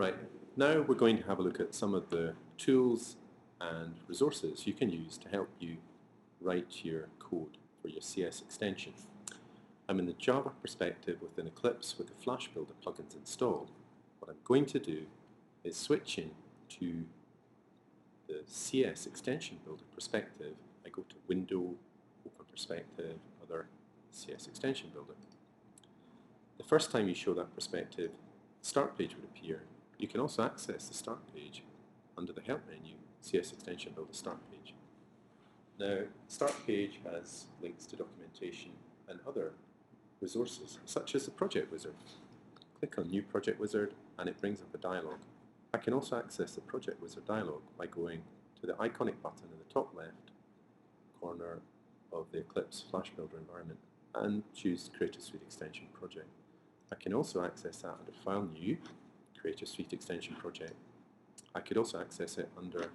Right, now we're going to have a look at some of the tools and resources you can use to help you write your code for your CS extension. I'm in the Java perspective within Eclipse with the Flash Builder plugins installed. What I'm going to do is switch in to the CS extension builder perspective. I go to Window, Open Perspective, Other, CS extension builder. The first time you show that perspective, the start page would appear. You can also access the start page under the Help menu, CS Extension Builder Start Page. Now, the start page has links to documentation and other resources, such as the Project Wizard. Click on New Project Wizard and it brings up a dialog. I can also access the Project Wizard dialog by going to the iconic button in the top left corner of the Eclipse Flash Builder environment and choose Creative Suite Extension Project. I can also access that under File New, Creative Suite Extension Project. I could also access it under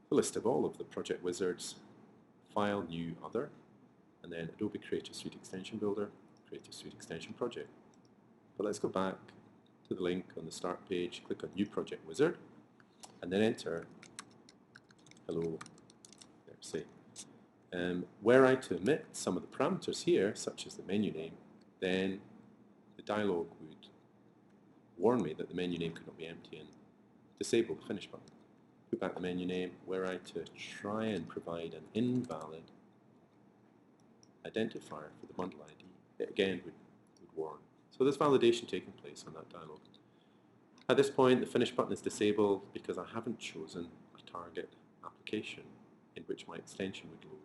the list of all of the Project Wizards, File New Other, and then Adobe Creative Suite Extension Builder, Creative Suite Extension Project. But let's go back to the link on the start page, click on New Project Wizard, and then enter hello, there, say. Were I to omit some of the parameters here, such as the menu name, then the dialog would warn me that the menu name could not be empty and disable the finish button. Put back the menu name. Were I to try and provide an invalid identifier for the bundle ID, it again would warn. So there's validation taking place on that dialog. At this point, the finish button is disabled because I haven't chosen a target application in which my extension would load.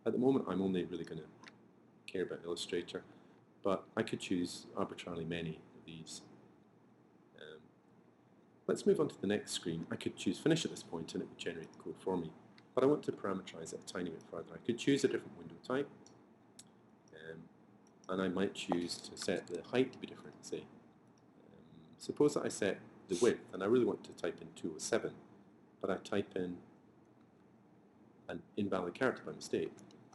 At the moment, I'm only really going to care about Illustrator, but I could choose arbitrarily many of these. Let's move on to the next screen. I could choose Finish at this point and it would generate the code for me. But I want to parameterize it a tiny bit further. I could choose a different window type, and I might choose to set the height to be different, say. Suppose that I set the width, and I really want to type in 207, but I type in an invalid character by mistake,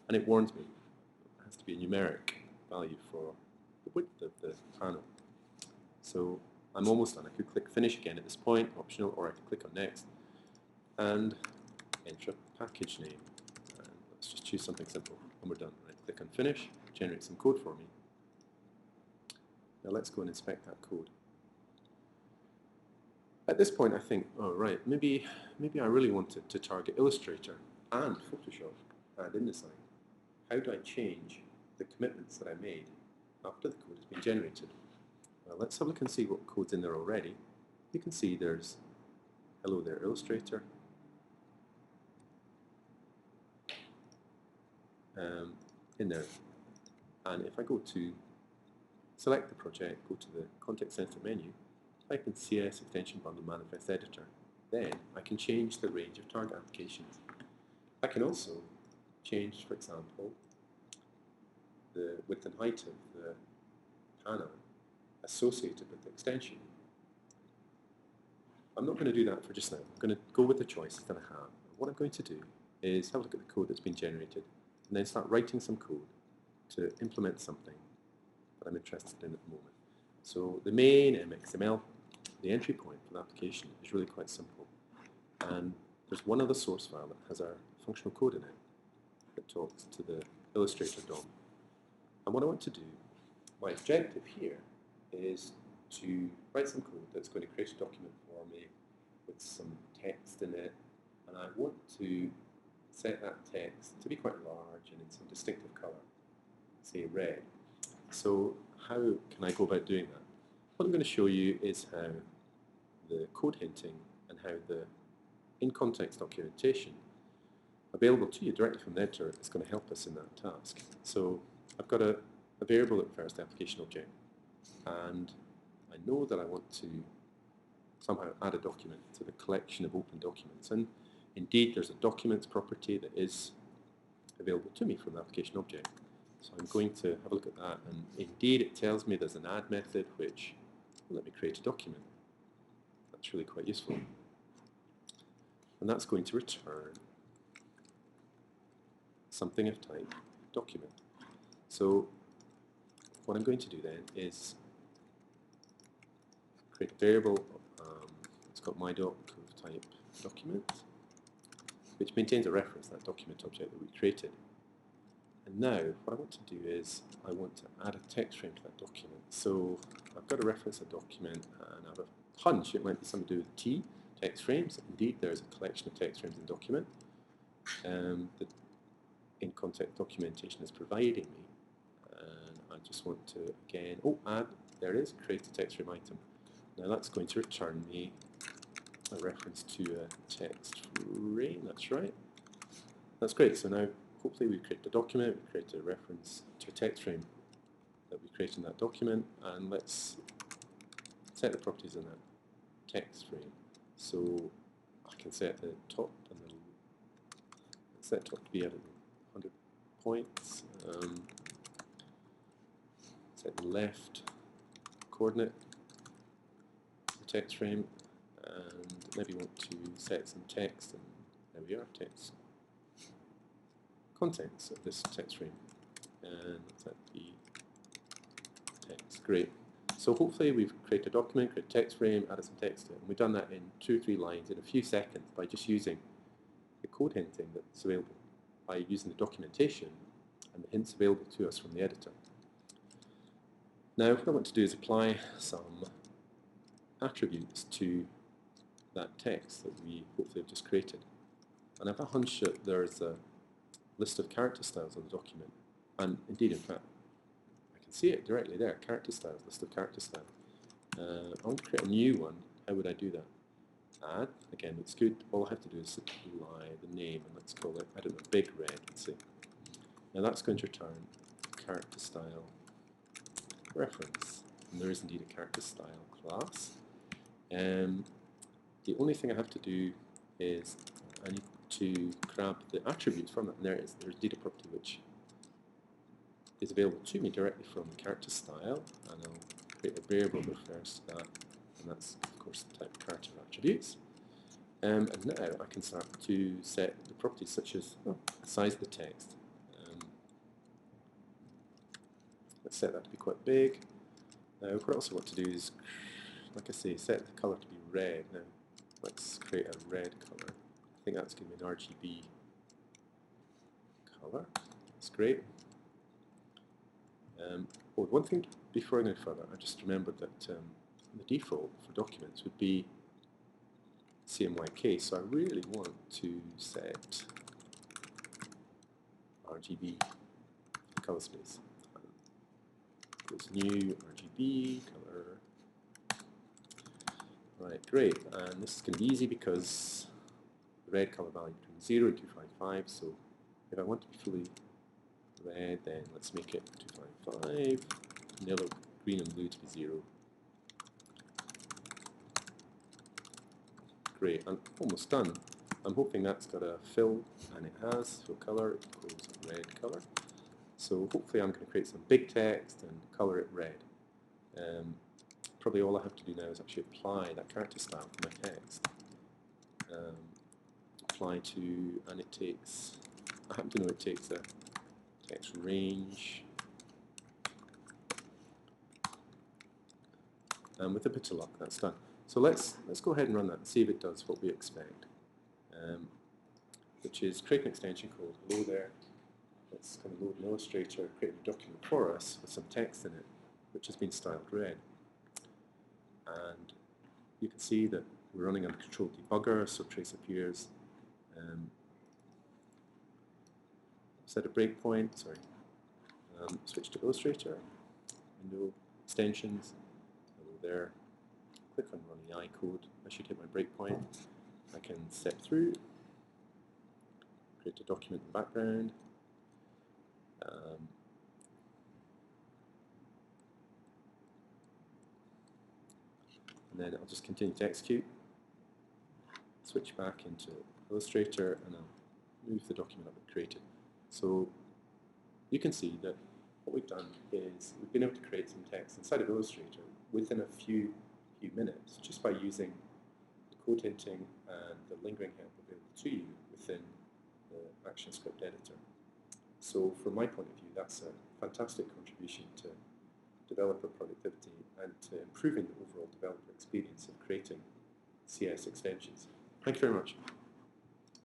and it warns me it has to be a numeric value for the width of the panel. So I'm almost done. I could click Finish again at this point, optional, or I could click on Next and enter a package name. And let's just choose something simple and we're done. Right, click on Finish, generate some code for me. Now let's go and inspect that code. At this point I think, oh right, maybe I really wanted to target Illustrator and Photoshop and InDesign. How do I change the commitments that I made after the code has been generated? Well, let's have a look and see what code's in there already. You can see there's hello there Illustrator, in there. And if I go to select the project, go to the context sensitive menu, type in CS Extension Bundle Manifest Editor, then I can change the range of target applications. I can also change, for example, the width and height of the panel associated with the extension. I'm not going to do that for just now. I'm going to go with the choices that I have. What I'm going to do is have a look at the code that's been generated and then start writing some code to implement something that I'm interested in at the moment. So the main XML, the entry point for the application is really quite simple. And there's one other source file that has our functional code in it that talks to the Illustrator DOM. And what I want to do, my objective here, is to write some code that's going to create a document for me with some text in it, and I want to set that text to be quite large and in some distinctive color, say red. So how can I go about doing that? What I'm going to show you is how the code hinting and how the in-context documentation available to you directly from the editor is going to help us in that task. So I've got a variable that refers to the application object, and I know that I want to somehow add a document to the collection of open documents, and indeed there's a documents property that is available to me from the application object. So I'm going to have a look at that, and indeed it tells me there's an add method which will let me create a document. That's really quite useful. And that's going to return something of type document. So what I'm going to do then is create a variable got my.type document, which maintains a reference to that document object that we created. And now what I want to do is I want to add a text frame to that document. So I've got to reference a document, and I have a hunch it might be something to do with T, text frames. Indeed, there's a collection of text frames in the document that in-context documentation is providing me. And I just want to, again, add, there it is, create a text frame item. Now that's going to return me a reference to a text frame, that's right. That's great, so now hopefully we create a document, we create a reference to a text frame that we create in that document, and let's set the properties in that text frame. So I can set the top and the set top to be at 100 points. Set the left coordinate to the text frame, and maybe want to set some text, and there we are, text contents of this text frame, and set the text. Great. So hopefully we've created a document, created a text frame, added some text to it, and we've done that in 2 or 3 lines in a few seconds by just using the code hinting that's available, by using the documentation and the hints available to us from the editor. Now what I want to do is apply some attributes to that text that we hopefully have just created. And I have a hunch that there's a list of character styles on the document, and indeed, in fact, I can see it directly there, character styles, list of character styles. I want to create a new one. How would I do that? Add, again, it's good. All I have to do is supply the name, and let's call it, I don't know, Big Red, let's see. Now that's going to return character style reference, and there is indeed a character style class. The only thing I have to do is I need to grab the attributes from it, and there it is. There's data property which is available to me directly from the character style, and I'll create a variable that refers to that, and that's of course the type character attributes. And now I can start to set the properties such as the size of the text. Let's set that to be quite big. Now what else I want to do is, like I say, set the colour to be red. Now let's create a red colour. I think that's going to be an RGB colour. That's great. One thing before I go further, I just remembered that the default for documents would be CMYK, so I really want to set RGB colour space. It's new RGB color. Right, great. And this is going to be easy because the red color value between 0 and 255. So if I want to be fully red, then let's make it 255. Yellow, green, and blue to be 0. Great. I'm almost done. I'm hoping that's got a fill, and it has. Fill color equals red color. So hopefully I'm going to create some big text and color it red. Probably all I have to do now is actually apply that character style to my text. Apply to, and it takes, I happen to know it takes a text range. And with a bit of luck, that's done. So let's go ahead and run that and see if it does what we expect, which is create an extension called hello there. It's going to load an illustrator, create a document for us with some text in it, which has been styled red. And you can see that we're running on control debugger, so trace appears. Set a breakpoint, sorry. Switch to illustrator, window, extensions, hello there. Click on run AI code. I should hit my breakpoint. I can step through, create a document in the background. And then I'll just continue to execute, switch back into Illustrator, and I'll move the document I've created. So you can see that what we've done is we've been able to create some text inside of Illustrator within a few minutes just by using the code hinting and the lingering help available to you within the ActionScript editor. So from my point of view, that's a fantastic contribution to developer productivity and to improving the overall developer experience of creating CS extensions. Thank you very much.